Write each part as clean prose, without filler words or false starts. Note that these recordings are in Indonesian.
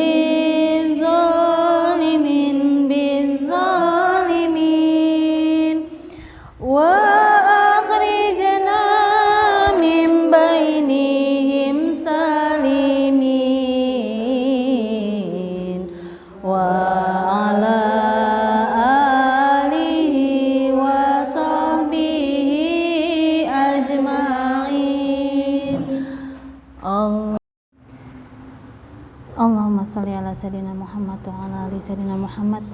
للظالمين بالظالمين وأخرجنا من بينهم سالمين وعلى آله وصحبه أجمعين. Allahumma sholli ala sayyidina Muhammad wa ala ali sayyidina Muhammad.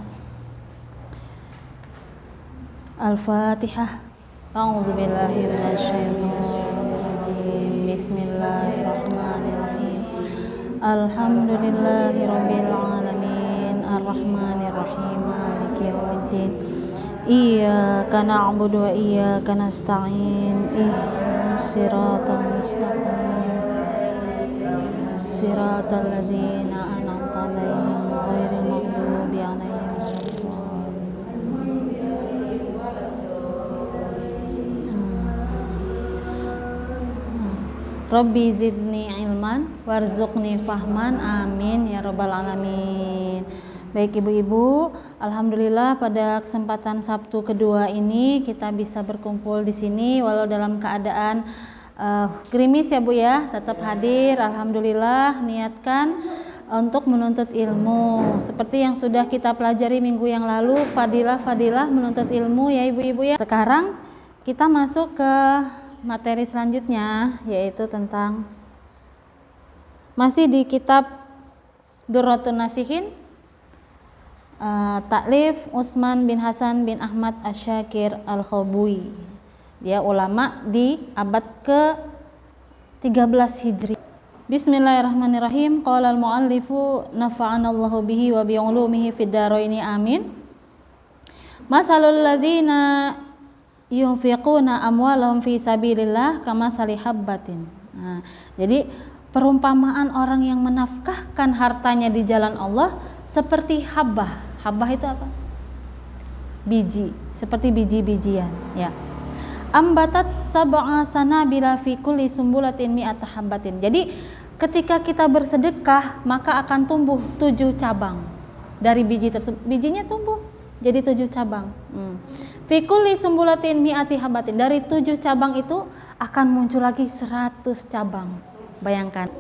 Al-Fatihah. A'udzu billahi minasyaitonir rajim. Bismillahirrahmanirrahim. Alhamdulillahi rabbil alamin. Arrahmanir rahim. Maliki yaumiddin. Iyyaka na'budu wa iyyaka nasta'in. Ihdinas siratal mustaqim. Siratal ladzina an'amta 'alaihim ghairil maghdubi 'alaihim waladdallin. Rabbi zidni ilman warzuqni fahman, amin ya rabbal alamin. Baik ibu-ibu, alhamdulillah pada kesempatan Sabtu kedua ini kita bisa berkumpul di sini walau dalam keadaan gerimis ya Bu ya, tetap hadir. Alhamdulillah, niatkan untuk menuntut ilmu seperti yang sudah kita pelajari minggu yang lalu, fadilah menuntut ilmu ya ibu-ibu ya. Sekarang kita masuk ke materi selanjutnya, yaitu tentang masih di kitab Durratun Nasihin, taklif Utsman bin Hasan bin Ahmad Asy-Syakir Al-Khabui. Dia ulama di abad ke-13 Hijri. Bismillahirrahmanirrahim. Qala al-muallifu nafa'anallahu bihi wa bi ulumihi fid dharaini amin. Mathalul ladzina yunfiquna amwalahum fi sabilillah kamathali habbatin. Nah, jadi perumpamaan orang yang menafkahkan hartanya di jalan Allah seperti habbah. Habbah itu apa? Biji, seperti biji-bijian, ya. Ambatat sab'a sanabila fi kulli sumbulatin mi'ata habbatin. Jadi ketika kita bersedekah maka akan tumbuh 7 cabang dari biji tersebut. Bijinya tumbuh jadi 7 cabang. Fi kulli sumbulatin mi'ati habbatin. Dari 7 cabang itu akan muncul lagi 100 cabang. Bayangkan.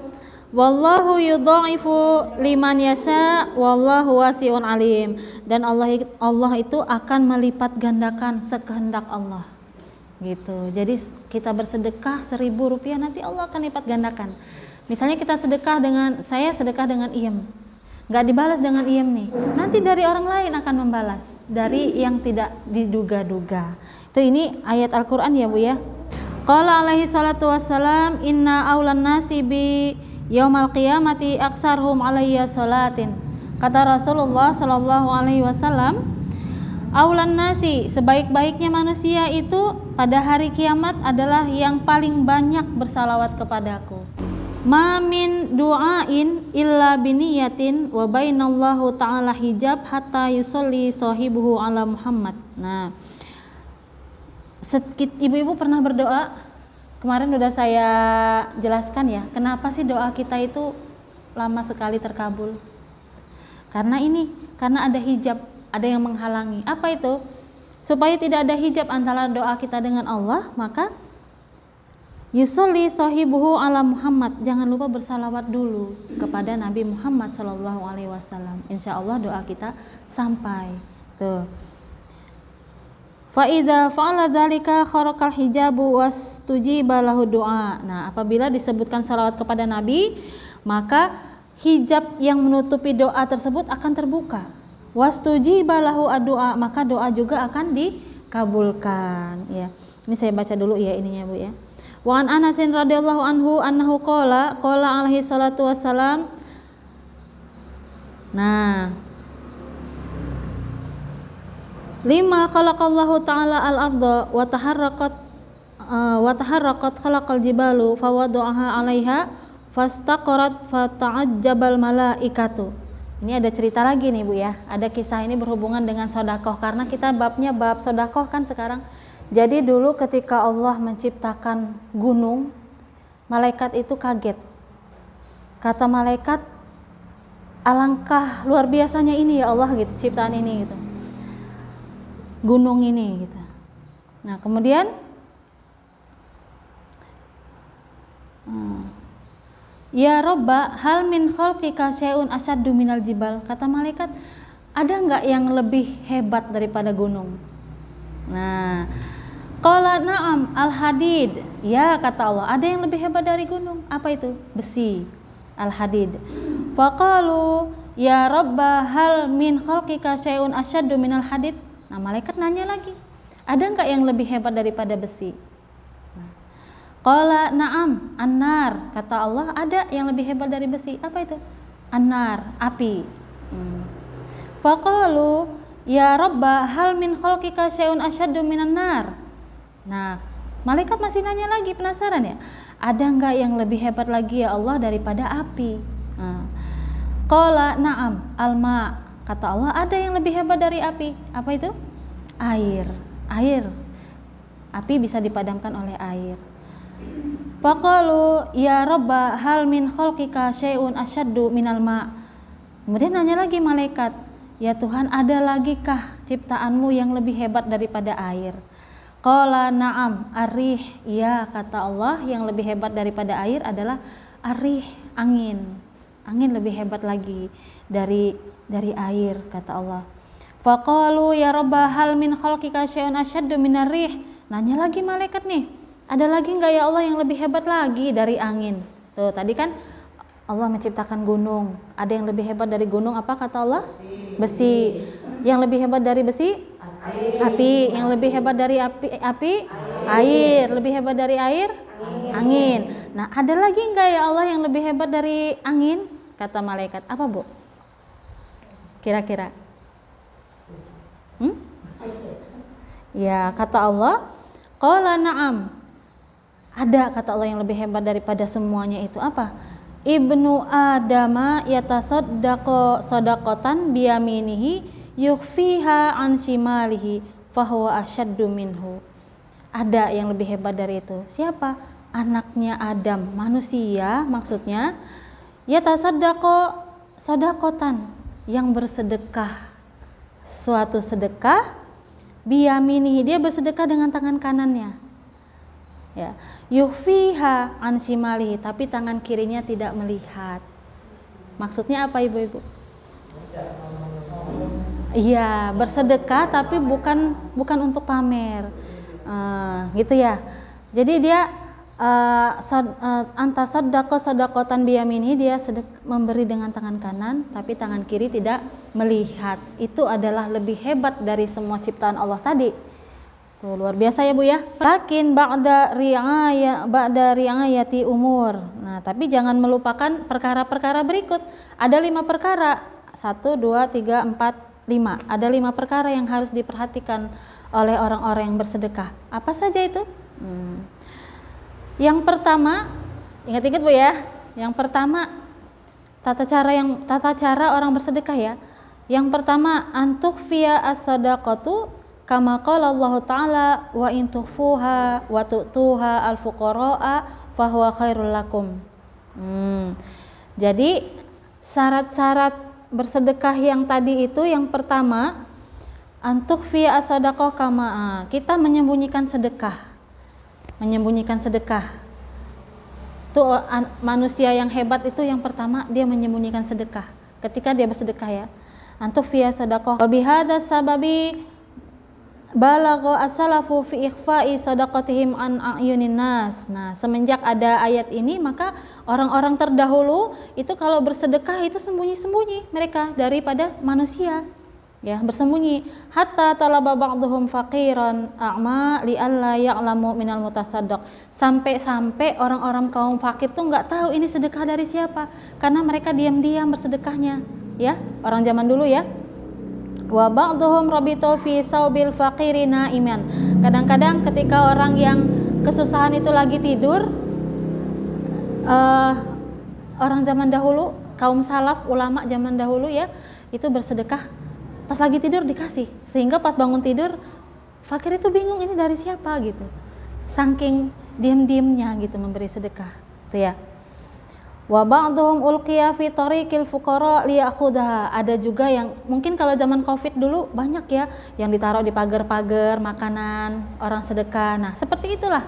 Wallahu yudha'ifu liman yasha wallahu wasi'un alim. Dan Allah itu akan melipat gandakan sekehendak Allah. Gitu. Jadi kita bersedekah 1.000 rupiah, nanti Allah akan lipat gandakan. Misalnya kita saya sedekah dengan iem, nggak dibalas dengan iem nih, nanti dari orang lain akan membalas dari yang tidak diduga-duga. Itu ini ayat Al-Quran ya Bu ya. Qala alaihi salatu wassalam, inna aulan nasi bi yaumal qiyamati aksarhum alayya salatin. Kata Rasulullah sallallahu alaihi wasallam, aulan nasi, sebaik-baiknya manusia itu pada hari kiamat adalah yang paling banyak bersalawat kepadaku. Ma min du'ain illa biniyatin wa bainallahu ta'ala hijab hatta yusolli sahibuhu ala Muhammad. Nah, ibu-ibu pernah berdoa? Kemarin udah saya jelaskan ya, kenapa sih doa kita itu lama sekali terkabul? Karena ada hijab, ada yang menghalangi. Apa itu? Supaya tidak ada hijab antara doa kita dengan Allah, maka yusolli sahibuhu ala Muhammad. Jangan lupa bersalawat dulu kepada Nabi Muhammad sallallahu alaihi wasallam. Insya Allah doa kita sampai. Tuh. Fa idza fa'ala dzalika kharaqal hijabu wastujiba lahu du'a. Nah, apabila disebutkan salawat kepada Nabi, maka hijab yang menutupi doa tersebut akan terbuka. Wastujiba lahu addu'a, maka doa juga akan dikabulkan ya. Ini saya baca dulu ya ininya Bu ya. Wa an Anas radhiyallahu anhu annahu qala alaihi salatu wassalam. Nah, lima khalaqallahu ta'ala al-ardha wa taharraqat khalaqal jibalu fa wada'aha 'alaiha fastaqarat fata'ajjabal malaikatu. Ini ada cerita lagi nih Bu ya. Ada kisah ini berhubungan dengan sedekah karena kita babnya bab sedekah kan sekarang. Jadi dulu ketika Allah menciptakan gunung, malaikat itu kaget. Kata malaikat, alangkah luar biasanya ini ya Allah gitu, ciptaan ini gitu, gunung ini gitu. Nah kemudian ya Robba hal min khalqika syai'un asyaddu minal jibal, kata malaikat, ada nggak yang lebih hebat daripada gunung? Nah qala na'am al hadid, ya kata Allah, ada yang lebih hebat dari gunung. Apa itu? Besi, al hadid. Faqalu ya Robba hal min khalqika syai'un asyaddu minal hadid. Nah malaikat nanya lagi, ada nggak yang lebih hebat daripada besi? Qala na'am an-nar, kata Allah, ada yang lebih hebat dari besi. Apa itu? An-nar, api. Faqalu ya Rabba hal min khalqika syai'un asyaddu minan nar. Nah malaikat masih nanya lagi, penasaran ya, ada nggak yang lebih hebat lagi ya Allah daripada api? Qala na'am al-ma, kata Allah, ada yang lebih hebat dari api. Apa itu? Air. Api bisa dipadamkan oleh air. Faqalu ya Rabba hal min khalqika syai'un asyaddu minal ma. Kemudian nanya lagi malaikat, ya Tuhan, ada lagi kah ciptaanmu yang lebih hebat daripada air? Qala na'am ar-rih, ya kata Allah, yang lebih hebat daripada air adalah ar-rih, angin. Angin lebih hebat lagi dari air, kata Allah. Faqalu ya Rabba hal min khalqika syai'un asyaddu minar rih. Nanya lagi malaikat nih, ada lagi nggak ya Allah yang lebih hebat lagi dari angin? Tuh tadi kan Allah menciptakan gunung, ada yang lebih hebat dari gunung, apa kata Allah? Besi. Yang lebih hebat dari besi? Api. Yang lebih hebat dari api? Air. Lebih hebat dari air? Angin. Nah ada lagi nggak ya Allah yang lebih hebat dari angin? Kata malaikat. Apa Bu? Kira-kira? Ya kata Allah, qala na'am, ada kata Allah yang lebih hebat daripada semuanya itu. Apa? Ibnu Adama yatasaddaqu sadaqatan biyaminihi yukhfiha an shimalihi fahuwa asyaddu minhu. Ada yang lebih hebat dari itu. Siapa? Anaknya Adam, manusia maksudnya. Yatasaddaqu sadaqatan, yang bersedekah suatu sedekah, biyaminihi, dia bersedekah dengan tangan kanannya. Ya, yukhfiha an shimalihi, tapi tangan kirinya tidak melihat. Maksudnya apa ibu-ibu? Iya, bersedekah tapi bukan untuk pamer, gitu ya. Jadi dia antasaddaqa sadaqatan biyaminihi, dia memberi dengan tangan kanan tapi tangan kiri tidak melihat. Itu adalah lebih hebat dari semua ciptaan Allah tadi. Tuh, luar biasa ya Bu ya. Lakin ba'da ri'ayati umur. Nah, tapi jangan melupakan perkara-perkara berikut. Ada 5 perkara. 1, 2, 3, 4, 5. Ada 5 perkara yang harus diperhatikan oleh orang-orang yang bersedekah. Apa saja itu? Yang pertama, ingat-ingat Bu ya. Yang pertama, tata cara orang bersedekah ya. Yang pertama, antukhfiya as-sadaqatu kama qala Allah Ta'ala wa in tukhfuha wa tu'tuha al-fuqara'a fahuwa khairul lakum. Jadi syarat-syarat bersedekah yang tadi itu, yang pertama antukhfiya as-sadaqah kama, kita menyembunyikan sedekah. Tuh manusia yang hebat itu yang pertama, dia menyembunyikan sedekah ketika dia bersedekah ya. Antukhfiya sadaqah wa bihadza sababi balagha as-salafu fi ikhfa'i sadaqatihim an a'yunin nas. Nah, semenjak ada ayat ini, maka orang-orang terdahulu itu kalau bersedekah itu sembunyi-sembunyi mereka daripada manusia. Ya, bersembunyi. Hatta talaba ba'dhum faqiran a'ma li alla ya'lamu minal mutasaddaq. Sampai-sampai orang-orang kaum fakir tuh enggak tahu ini sedekah dari siapa, karena mereka diam-diam bersedekahnya, ya. Orang zaman dulu ya. Wa ba'dhum rabitu fi saubil faqiri na'iman. Kadang-kadang ketika orang yang kesusahan itu lagi tidur, orang zaman dahulu, kaum salaf, ulama zaman dahulu ya, itu bersedekah pas lagi tidur dikasih, sehingga pas bangun tidur fakir itu bingung ini dari siapa gitu, saking diam-diamnya gitu memberi sedekah, itu ya. Wa ba'dhum ulqiya fi tariqil fuqara liya'khudha. Ada juga yang mungkin kalau zaman Covid dulu banyak ya yang ditaruh di pagar-pagar makanan orang sedekah. Nah, seperti itulah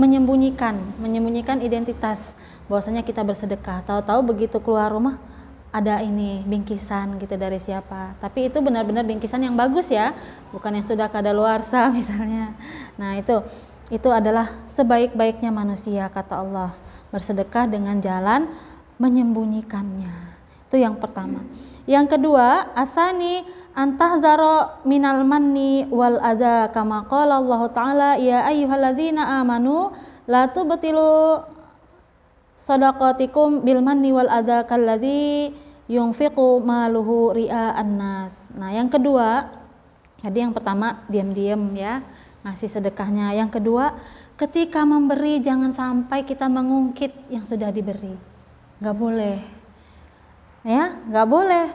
menyembunyikan identitas bahwasanya kita bersedekah. Tahu-tahu begitu keluar rumah ada ini bingkisan gitu dari siapa. Tapi itu benar-benar bingkisan yang bagus ya, bukan yang sudah kadaluarsa misalnya. Nah, itu adalah sebaik-baiknya manusia kata Allah, bersedekah dengan jalan menyembunyikannya. Itu yang pertama. Yang kedua, asani antahzaro minal manni wal adza kama qala Allah taala ya ayyuhalladzina amanu la tubtilu shadaqatikum bil manni wal adza kalladzi yunfiqu maluhu ria'an nas. Nah, yang kedua, tadi yang pertama diam-diam ya ngasih sedekahnya. Yang kedua, ketika memberi jangan sampai kita mengungkit yang sudah diberi. Nggak boleh. Ya, nggak boleh.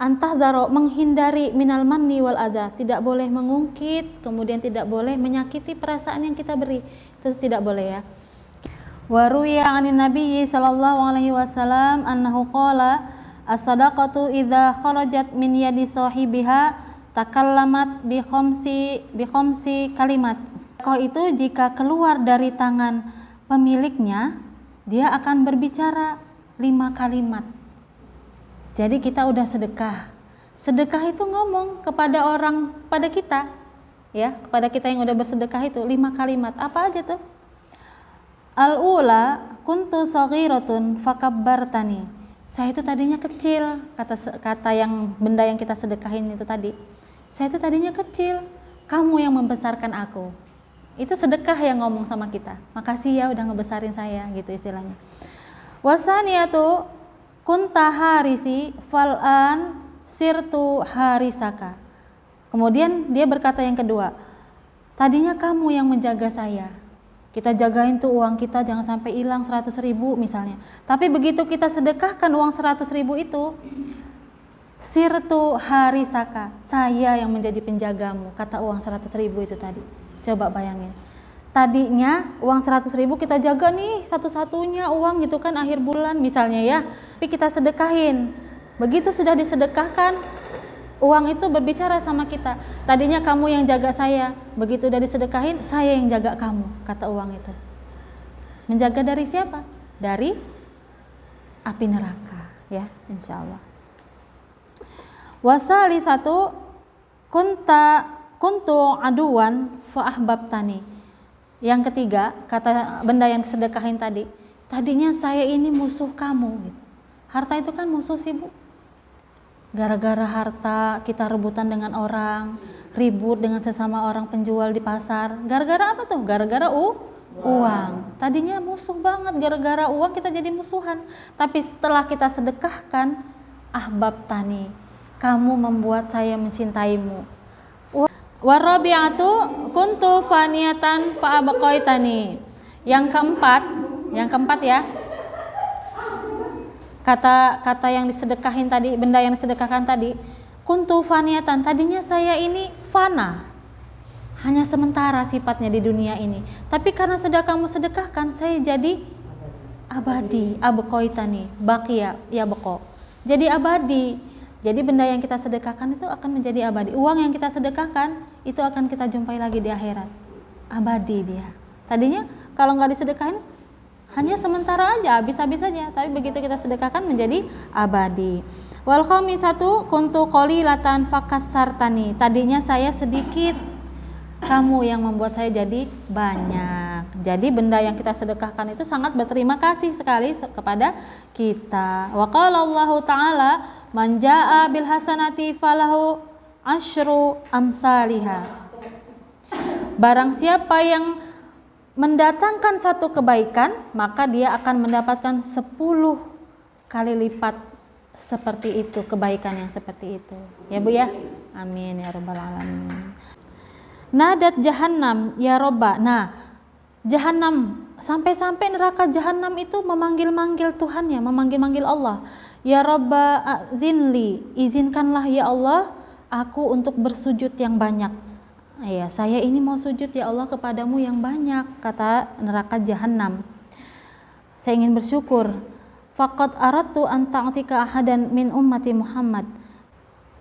Antahdzaro, menghindari minal manni wal adza, tidak boleh mengungkit, kemudian tidak boleh menyakiti perasaan yang kita beri. Itu tidak boleh ya. Wa ruwiya 'anin nabiyyi sallallahu alaihi wasallam annahu qala as-sadaqatu idza kharajat min yadi sahibiha takallamat bi khamsi kalimat. Sedekah itu jika keluar dari tangan pemiliknya, dia akan berbicara 5 kalimat. Jadi kita udah sedekah. Sedekah itu ngomong kepada orang, pada kita, ya, kepada kita yang udah bersedekah itu 5 kalimat. Apa aja tuh? Al-ula kuntu saghiratun fakabbartani. Saya itu tadinya kecil, kata yang benda yang kita sedekahin itu tadi. Saya itu tadinya kecil, kamu yang membesarkan aku. Itu sedekah yang ngomong sama kita. Makasih ya udah ngebesarin saya, gitu istilahnya. Wasaniyatu kunta harisi fal'an sirtu harisaka. Kemudian dia berkata yang kedua, tadinya kamu yang menjaga saya. Kita jagain tuh uang kita jangan sampai hilang 100.000 misalnya. Tapi begitu kita sedekahkan uang 100.000 itu, sirtu harisaka, saya yang menjadi penjagamu, kata uang 100.000 itu tadi. Coba bayangin. Tadinya uang 100.000 kita jaga nih satu-satunya uang gitu kan akhir bulan misalnya ya. Tapi kita sedekahin. Begitu sudah disedekahkan, uang itu berbicara sama kita. Tadinya kamu yang jaga saya, begitu udah disedekahin, saya yang jaga kamu, kata uang itu. Menjaga dari siapa? Dari api neraka, ya, insyaallah. Wasali satu kuntu aduan fa ahbabtani. Yang ketiga, kata benda yang sedekahin tadi, tadinya saya ini musuh kamu gitu. Harta itu kan musuh sih, Bu. Gara-gara harta kita rebutan dengan orang, ribut dengan sesama orang penjual di pasar. Gara-gara apa tuh? Gara-gara uang. Tadinya musuh banget, gara-gara uang kita jadi musuhan. Tapi setelah kita sedekahkan, ahbabtani, kamu membuat saya mencintaimu. Warabi'atu kuntu faniyatan fa'abaqaitani. Yang keempat ya. Kata yang disedekahin tadi, benda yang disedekahkan tadi, kuntu faniyatan, tadinya saya ini fana, hanya sementara sifatnya di dunia ini. Tapi karena sudah kamu sedekahkan, saya jadi abadi, abqaitani, baqiya ya baqo. Jadi abadi. Jadi benda yang kita sedekahkan itu akan menjadi abadi. Uang yang kita sedekahkan itu akan kita jumpai lagi di akhirat. Abadi dia. Tadinya kalau nggak disedekahin hanya sementara aja, habis-habis aja. Tapi begitu kita sedekahkan menjadi abadi. Wal khamisatu kuntu qalilatan fakassartani. Tadinya saya sedikit, kamu yang membuat saya jadi banyak. Jadi benda yang kita sedekahkan itu sangat berterima kasih sekali kepada kita. Wa qala Allah Ta'ala, man jaa bil hasanati falahu asyru amsalihha. Barang siapa yang mendatangkan satu kebaikan, maka dia akan mendapatkan 10 kali lipat seperti itu, kebaikan yang seperti itu. Ya Bu ya? Amin ya rabbal alamin. Nadat jahannam ya robba. Nah, jahannam, sampai-sampai neraka jahannam itu memanggil-manggil Tuhannya, memanggil-manggil Allah. Ya robba a'dzinli, izinkanlah ya Allah aku untuk bersujud yang banyak. Ya, saya ini mau sujud ya Allah kepadamu yang banyak, kata neraka jahanam. Saya ingin bersyukur. faqad aradtu an ta'tika ahadan min ummati Muhammad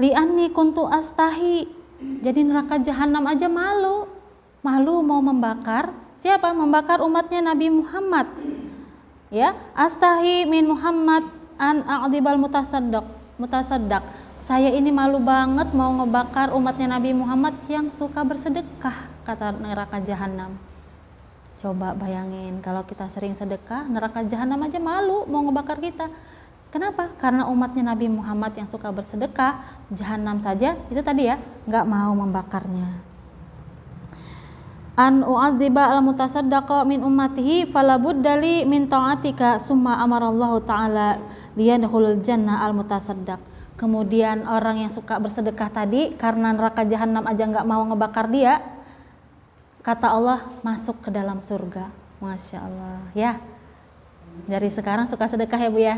li'anni kuntu astahi. Jadi neraka jahanam aja malu mau membakar siapa? Membakar umatnya Nabi Muhammad. Ya, astahi min Muhammad an a'dibal mutasaddaq. Saya ini malu banget mau ngebakar umatnya Nabi Muhammad yang suka bersedekah, kata neraka jahanam. Coba bayangin kalau kita sering sedekah, neraka jahanam aja malu mau ngebakar kita. Kenapa? Karena umatnya Nabi Muhammad yang suka bersedekah, jahanam saja itu tadi ya nggak mau membakarnya. An u'adziba al-mutasaddaqa min ummatihi falabuddali min ta'atika summa amarallahu ta'ala liyadkhulul jannah al-mutasaddaq. Kemudian orang yang suka bersedekah tadi karena neraka jahanam aja nggak mau ngebakar dia, kata Allah masuk ke dalam surga. Masya Allah ya. Dari sekarang suka sedekah ya Bu ya.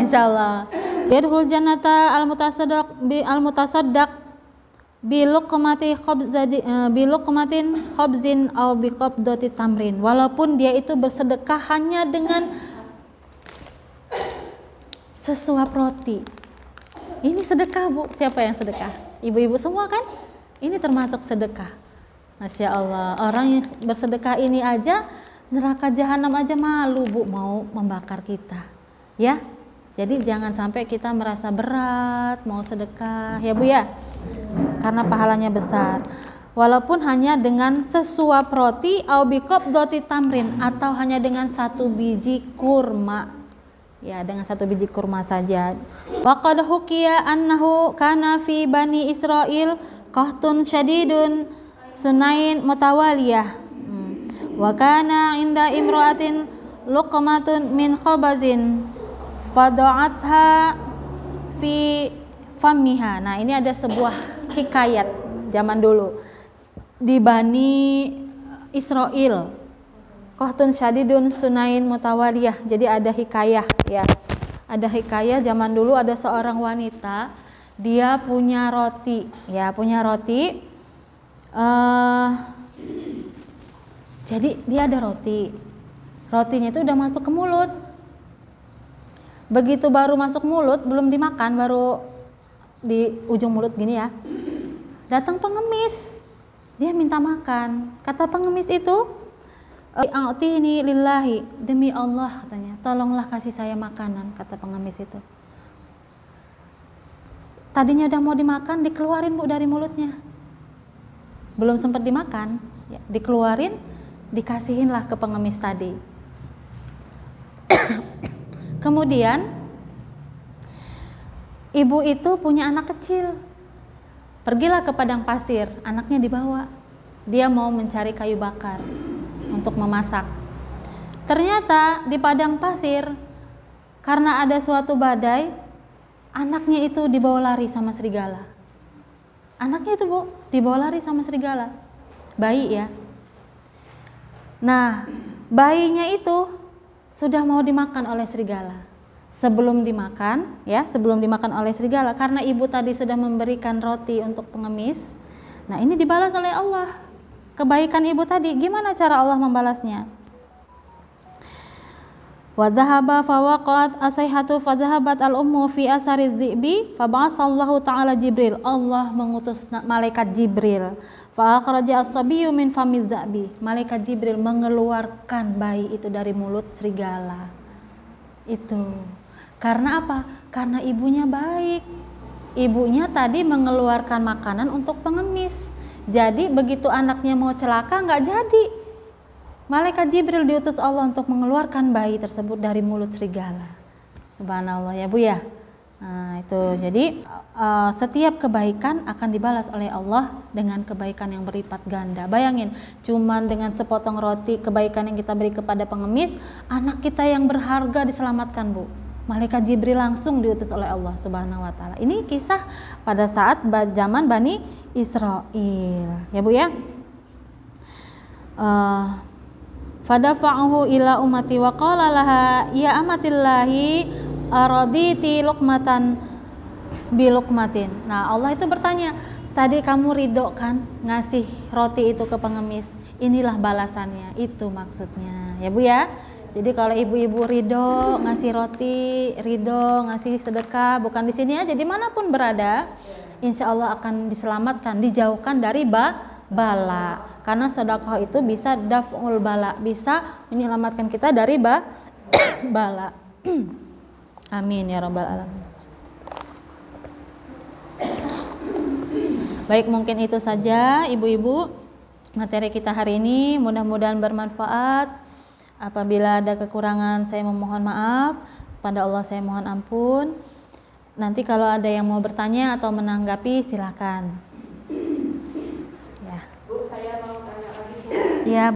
Insya Allah. Yadkhulul jannata al-mutasaddaq biluqmatin khobzin au biqabdati tamrin. Walaupun dia itu bersedekah hanya dengan sesuap roti. Ini sedekah Bu. Siapa yang sedekah? Ibu-ibu semua kan? Ini termasuk sedekah. Masya Allah. Orang yang bersedekah ini aja neraka jahanam aja malu Bu mau membakar kita. Ya. Jadi jangan sampai kita merasa berat mau sedekah ya Bu ya. Karena pahalanya besar. Walaupun hanya dengan sesuap roti au biqabdati tamrin atau hanya dengan satu biji kurma. Ya, dengan satu biji kurma saja. Wa qad hukiya annahu kana fi bani Israil qahtun syadidun sunain mutawaliyah. Wa kana inda imra'atin luqmatun min khabazin fada'atha fi famiha. Nah, ini ada sebuah hikayat zaman dulu di Bani Israil. Qahtun syadidun sunain mutawaliyah. Jadi ada hikayah ya. Ada hikayah zaman dulu ada seorang wanita, dia punya roti, ya, punya roti. Jadi dia ada roti. Rotinya itu udah masuk ke mulut. Begitu baru masuk mulut, belum dimakan, baru di ujung mulut gini ya. Datang pengemis. Dia minta makan. Kata pengemis itu, "A'tini lillahi," demi Allah katanya, tolonglah kasih saya makanan, kata pengemis itu. Tadinya udah mau dimakan, dikeluarin Bu dari mulutnya. Belum sempat dimakan, ya, dikeluarin, dikasihinlah ke pengemis tadi. Kemudian ibu itu punya anak kecil. Pergilah ke padang pasir, anaknya dibawa. Dia mau mencari kayu bakar untuk memasak. Ternyata di padang pasir karena ada suatu badai, anaknya itu dibawa lari sama serigala. Anaknya itu Bu dibawa lari sama serigala. Bayi ya. Nah, bayinya itu sudah mau dimakan oleh serigala. Sebelum dimakan oleh serigala, karena ibu tadi sudah memberikan roti untuk pengemis. Nah, ini dibalas oleh Allah. Kebaikan ibu tadi, gimana cara Allah membalasnya? Wa dhahaba fawaqat asayhatu fadhahabat al-ummu fi athari dhi'bi fa ba'atsallahu ta'ala Jibril. Allah mengutus malaikat Jibril. Fa akhraja as-sabiyyu min famil dha'bi. Malaikat Jibril mengeluarkan bayi itu dari mulut serigala. Itu. Karena apa? Karena ibunya baik. Ibunya tadi mengeluarkan makanan untuk pengemis. Jadi begitu anaknya mau celaka nggak jadi. Malaikat Jibril diutus Allah untuk mengeluarkan bayi tersebut dari mulut serigala. Subhanallah ya Bu ya. Nah itu jadi setiap kebaikan akan dibalas oleh Allah dengan kebaikan yang berlipat ganda. Bayangin, cuman dengan sepotong roti kebaikan yang kita beri kepada pengemis, anak kita yang berharga diselamatkan Bu. Malaikat Jibril langsung diutus oleh Allah Subhanahu wa taala. Ini kisah pada saat zaman Bani Israil. Ya Bu ya. Fadafa'uhu ila ummati wa qala laha ya amatillahi araditi luqmatan bi luqmatin. Nah, Allah itu bertanya, tadi kamu ridho kan ngasih roti itu ke pengemis? Inilah balasannya. Itu maksudnya. Ya Bu ya. Jadi kalau ibu-ibu ridho ngasih roti, ridho ngasih sedekah, bukan di sini aja, dimanapun berada, insya Allah akan diselamatkan, dijauhkan dari bala. Karena sedekah itu bisa daf'ul bala, bisa menyelamatkan kita dari bala. Amin ya rabbal alamin. Baik, mungkin itu saja ibu-ibu materi kita hari ini, mudah-mudahan bermanfaat. Apabila ada kekurangan saya memohon maaf, pada Allah saya mohon ampun. Nanti kalau ada yang mau bertanya atau menanggapi silakan. Ya. Bu, saya mau tanya lagi, Bu. Ya.